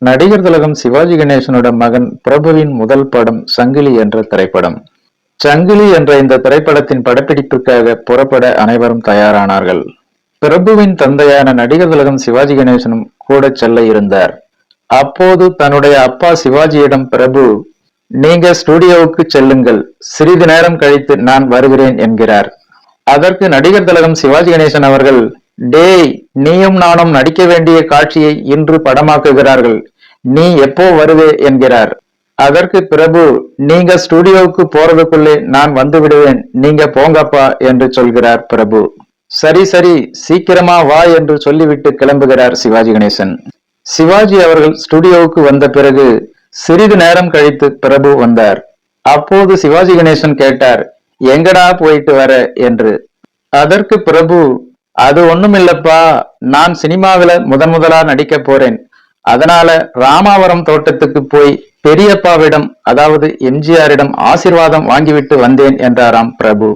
நடிகர் திலகம் சிவாஜி கணேசனோட மகன் பிரபுவின் முதல் படம் சங்கிலி என்ற திரைப்படம். சங்கிலி என்ற இந்த திரைப்படத்தின் படப்பிடிப்புக்காக புறப்பட அனைவரும் தயாரானார்கள். பிரபுவின் தந்தையான நடிகர் திலகம் சிவாஜி கணேசனும் கூட செல்ல இருந்தார். அப்போது தன்னுடைய அப்பா சிவாஜியிடம் பிரபு, நீங்க ஸ்டுடியோவுக்கு செல்லுங்கள், சிறிது நேரம் கழித்து நான் வருகிறேன் என்கிறார். அதற்கு நடிகர் திலகம் சிவாஜி கணேசன் அவர்கள், டேய், நீயும் நானும் நடிக்க வேண்டிய காட்சியை இன்று படமாக்குகிறார்கள், நீ எப்போ வருவே என்கிறார். அதற்கு பிரபு, நீங்க ஸ்டுடியோவுக்கு போறதுக்குள்ளே நான் வந்து விடுவேன், நீங்க போங்கப்பா என்று சொல்கிறார் பிரபு. சரி சரி, சீக்கிரமா வா என்று சொல்லிவிட்டு கிளம்புகிறார் சிவாஜி கணேசன். சிவாஜி அவர்கள் ஸ்டுடியோவுக்கு வந்த பிறகு சிறிது நேரம் கழித்து பிரபு வந்தார். அப்போது சிவாஜி கணேசன் கேட்டார், எங்கடா போயிட்டு வர என்று. அதற்கு பிரபு, அது ஒண்ணுமில்லப்பா, நான் சினிமாவில முதலா நடிக்க போறேன், அதனால ராமாவரம் தோட்டத்துக்கு போய் பெரியப்பாவிடம், அதாவது எம்ஜிஆரிடம் ஆசீர்வாதம் வாங்கிவிட்டு வந்தேன் என்றாராம் பிரபு.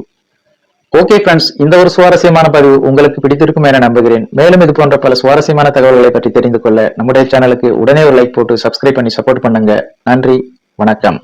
ஓகே ஃப்ரெண்ட்ஸ், இந்த ஒரு சுவாரஸ்யமான பதிவு உங்களுக்கு பிடித்திருக்கும் என நம்புகிறேன். மேலும் இது போன்ற பல சுவாரஸ்யமான தகவல்களை பற்றி தெரிந்து கொள்ள நம்முடைய சேனலுக்கு உடனே ஒரு லைக் போட்டு சப்ஸ்கிரைப் பண்ணி சப்போர்ட் பண்ணுங்க. நன்றி, வணக்கம்.